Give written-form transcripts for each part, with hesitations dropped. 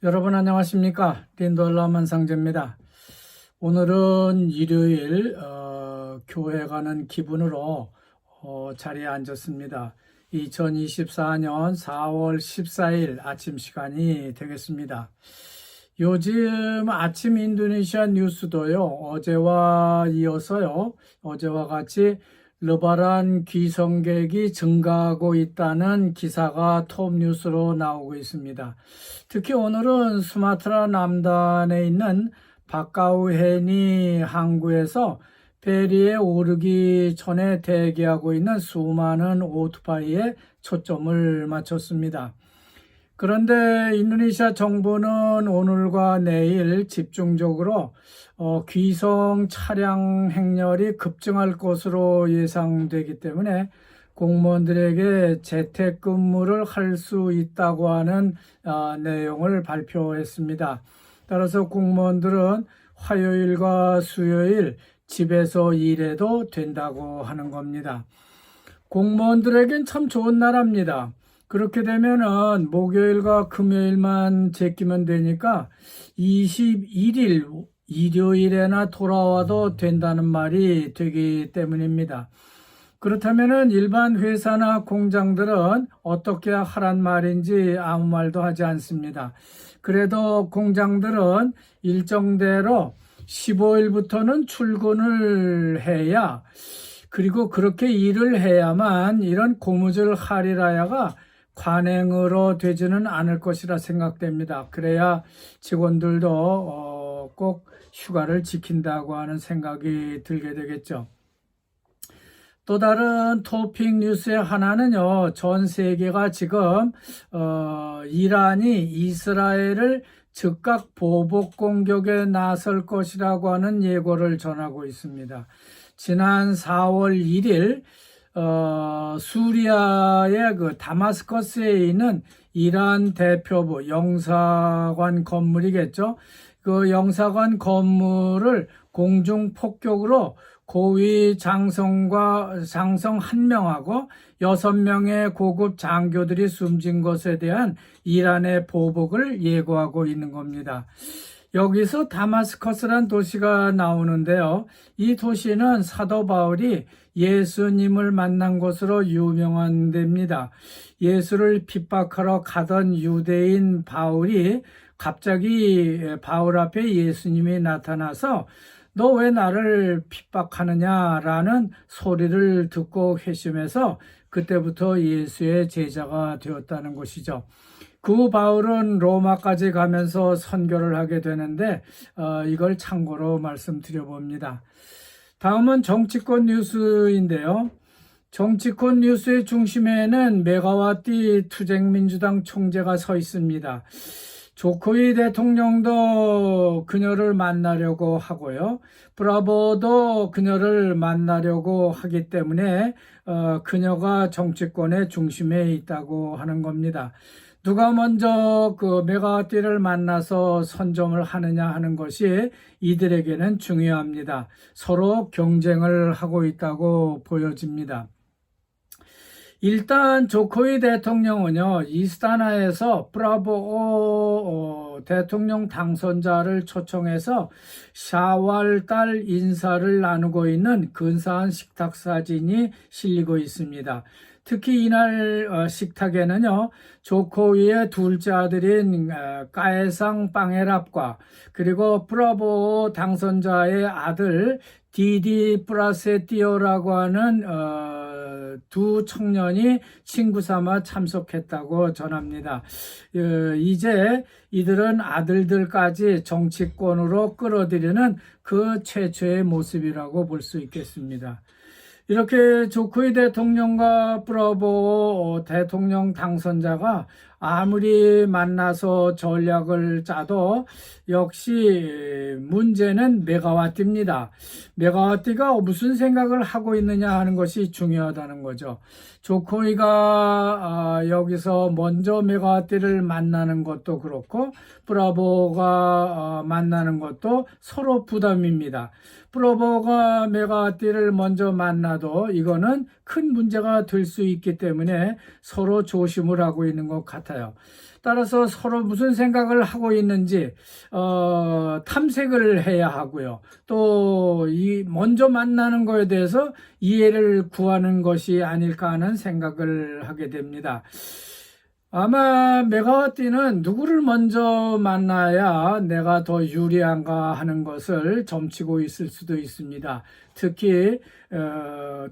여러분 안녕하십니까? 린돌라 만상제입니다. 오늘은 일요일 교회 가는 기분으로 자리에 앉았습니다. 2024년 4월 14일 아침 시간이 되겠습니다. 요즘 아침 인도네시아 뉴스도요, 어제와 이어서요, 어제와 같이 르바란 귀성객이 증가하고 있다는 기사가 톱뉴스로 나오고 있습니다. 특히 오늘은 수마트라 남단에 있는 바카우헤니 항구에서 페리에 오르기 전에 대기하고 있는 수많은 오토바이에 초점을 맞췄습니다. 그런데 인도네시아 정부는 오늘과 내일 집중적으로 귀성 차량 행렬이 급증할 것으로 예상되기 때문에 공무원들에게 재택근무를 할 수 있다고 하는 내용을 발표했습니다. 따라서 공무원들은 화요일과 수요일 집에서 일해도 된다고 하는 겁니다. 공무원들에겐 참 좋은 나라입니다. 그렇게 되면은 목요일과 금요일만 제끼면 되니까 21일 일요일에나 돌아와도 된다는 말이 되기 때문입니다. 그렇다면은 일반 회사나 공장들은 어떻게 하란 말인지 아무 말도 하지 않습니다. 그래도 공장들은 일정대로 15일부터는 출근을 해야, 그리고 그렇게 일을 해야만 이런 고무줄 할일하야가 관행으로 되지는 않을 것이라 생각됩니다. 그래야 직원들도 꼭 휴가를 지킨다고 하는 생각이 들게 되겠죠. 또 다른 토픽 뉴스의 하나는요, 전 세계가 지금 이란이 이스라엘을 즉각 보복 공격에 나설 것이라고 하는 예고를 전하고 있습니다. 지난 4월 1일 수리아의 그 다마스커스에 있는 이란 대표부 영사관 건물이겠죠. 그 영사관 건물을 공중 폭격으로 고위 장성 1명하고 6명의 고급 장교들이 숨진 것에 대한 이란의 보복을 예고하고 있는 겁니다. 여기서 다마스커스란 도시가 나오는데요. 이 도시는 사도 바울이 예수님을 만난 곳으로 유명한 데입니다. 예수를 핍박하러 가던 유대인 바울이 갑자기 바울 앞에 예수님이 나타나서 너 왜 나를 핍박하느냐라는 소리를 듣고 회심해서 그때부터 예수의 제자가 되었다는 것이죠. 그 바울은 로마까지 가면서 선교를 하게 되는데 이걸 참고로 말씀드려 봅니다. 다음은 정치권 뉴스인데요. 정치권 뉴스의 중심에는 메가와티 투쟁민주당 총재가 서 있습니다. 조코위 대통령도 그녀를 만나려고 하고요. 브라보도 그녀를 만나려고 하기 때문에 그녀가 정치권의 중심에 있다고 하는 겁니다. 누가 먼저 그 메가와티를 만나서 선점을 하느냐 하는 것이 이들에게는 중요합니다. 서로 경쟁을 하고 있다고 보여집니다. 일단 조코위 대통령은요, 이스타나에서 브라보 대통령 당선자를 초청해서 샤왈달 인사를 나누고 있는 근사한 식탁 사진이 실리고 있습니다. 특히 이날 식탁에는요, 조코위의 둘째 아들인 까에상 빵에랍과 그리고 브라보 당선자의 아들 디디 프라세티오라고 하는 두 청년이 친구 삼아 참석했다고 전합니다. 이제 이들은 아들들까지 정치권으로 끌어들이는 그 최초의 모습이라고 볼 수 있겠습니다. 이렇게 조코위 대통령과 브라보 대통령 당선자가 아무리 만나서 전략을 짜도 역시 문제는 메가와티입니다. 메가와티가 무슨 생각을 하고 있느냐 하는 것이 중요하다는 거죠. 조코위가 여기서 먼저 메가와티를 만나는 것도 그렇고 브라보가 만나는 것도 서로 부담입니다. 브라보가 메가와티를 먼저 만나도 이거는 큰 문제가 될 수 있기 때문에 서로 조심을 하고 있는 것 같아요. 따라서 서로 무슨 생각을 하고 있는지 탐색을 해야 하고요. 또 이 먼저 만나는 거에 대해서 이해를 구하는 것이 아닐까 하는 생각을 하게 됩니다. 아마 메가와티는 누구를 먼저 만나야 내가 더 유리한가 하는 것을 점치고 있을 수도 있습니다. 특히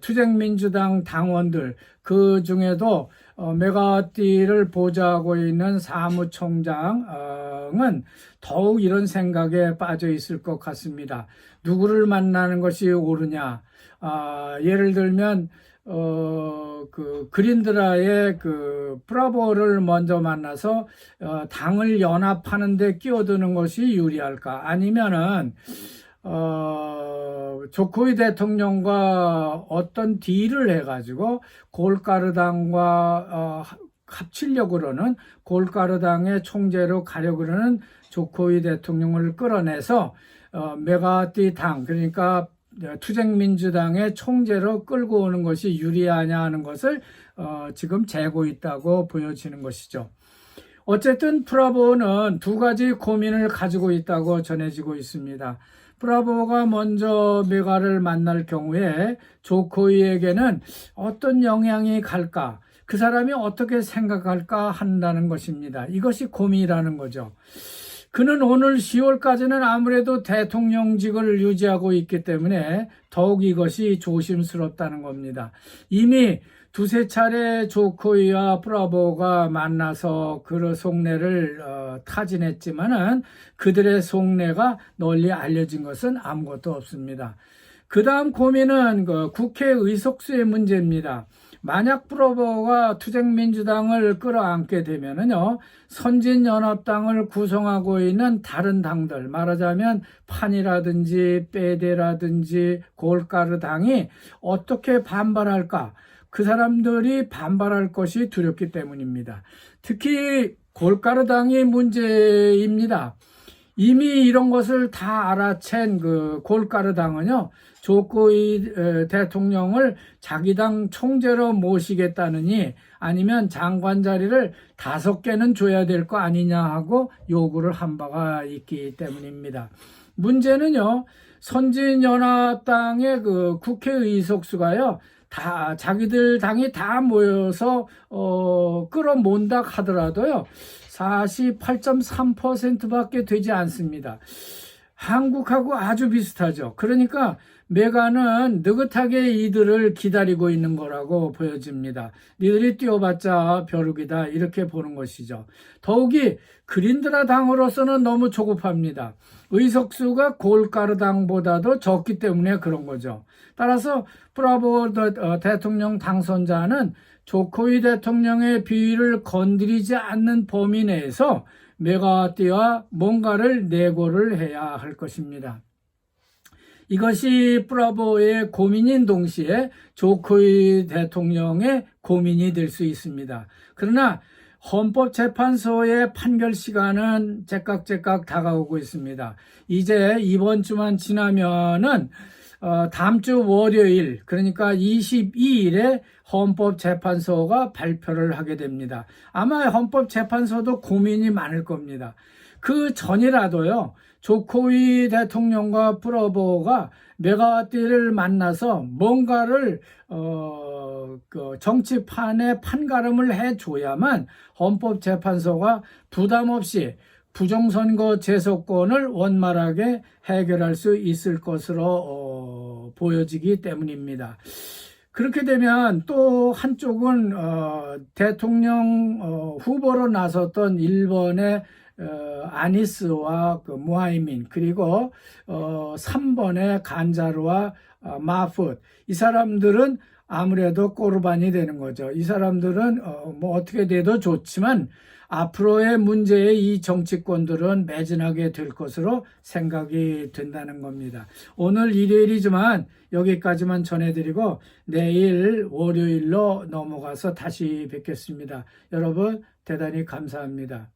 투쟁민주당 당원들, 그 중에도 메가와티를 보좌하고 있는 사무총장은 더욱 이런 생각에 빠져 있을 것 같습니다. 누구를 만나는 것이 옳으냐? 예를 들면 그린드라의 브라보를 먼저 만나서 당을 연합하는 데 끼어드는 것이 유리할까? 아니면은 조코이 대통령과 어떤 딜을 해가지고 골가르당과 합치려고 그러는, 골가르당의 총재로 가려고 그러는 조코이 대통령을 끌어내서 메가와티 당, 그러니까 투쟁민주당의 총재로 끌고 오는 것이 유리하냐 하는 것을 지금 재고 있다고 보여지는 것이죠. 어쨌든 프라보는 두 가지 고민을 가지고 있다고 전해지고 있습니다. 프라보가 먼저 메가를 만날 경우에 조코이에게는 어떤 영향이 갈까, 그 사람이 어떻게 생각할까 한다는 것입니다. 이것이 고민이라는 거죠. 그는 오늘 10월까지는 아무래도 대통령직을 유지하고 있기 때문에 더욱 이것이 조심스럽다는 겁니다. 이미 두세 차례 조코이와 프라보가 만나서 그 속내를 타진했지만은 그들의 속내가 널리 알려진 것은 아무것도 없습니다. 그 다음 고민은 국회 의석수의 문제입니다. 만약 프라보가 투쟁민주당을 끌어안게 되면은요, 선진연합당을 구성하고 있는 다른 당들, 말하자면 판이라든지 빼데라든지 골가르당이 어떻게 반발할까? 그 사람들이 반발할 것이 두렵기 때문입니다. 특히 골가르당이 문제입니다. 이미 이런 것을 다 알아챈 골가르당은요, 조코이 대통령을 자기 당 총재로 모시겠다느니 아니면 장관 자리를 5개는 줘야 될 거 아니냐 하고 요구를 한 바가 있기 때문입니다. 문제는요, 선진연합당의 국회 의석수가요, 다 자기들 당이 다 모여서 끌어몬다 하더라도요, 48.3%밖에 되지 않습니다. 한국하고 아주 비슷하죠. 그러니까 메가는 느긋하게 이들을 기다리고 있는 거라고 보여집니다. 니들이 뛰어봤자 벼룩이다, 이렇게 보는 것이죠. 더욱이 그린드라 당으로서는 너무 조급합니다. 의석수가 골가르당보다도 적기 때문에 그런 거죠. 따라서 프라보 대통령 당선자는 조코이 대통령의 비위를 건드리지 않는 범위 내에서 메가와티와 뭔가를 내고를 해야 할 것입니다. 이것이 프라보의 고민인 동시에 조코이 대통령의 고민이 될 수 있습니다. 그러나 헌법재판소의 판결 시간은 제깍제깍 다가오고 있습니다. 이제 이번 주만 지나면은 다음 주 월요일, 그러니까 22일에 헌법재판소가 발표를 하게 됩니다. 아마 헌법재판소도 고민이 많을 겁니다. 그 전이라도요, 조코이 대통령과 프라보가 메가와티를 만나서 뭔가를 정치판에 판가름을 해줘야만 헌법재판소가 부담 없이 부정선거 재소권을 원만하게 해결할 수 있을 것으로 보여지기 때문입니다. 그렇게 되면 또 한쪽은 대통령 후보로 나섰던 일본의 아니스와 무하이민, 그리고 3번의 간자루와 마풋, 이 사람들은 아무래도 꼬르반이 되는 거죠. 이 사람들은 뭐 어떻게 돼도 좋지만 앞으로의 문제의 이 정치권들은 매진하게 될 것으로 생각이 된다는 겁니다. 오늘 일요일이지만 여기까지만 전해드리고 내일 월요일로 넘어가서 다시 뵙겠습니다. 여러분 대단히 감사합니다.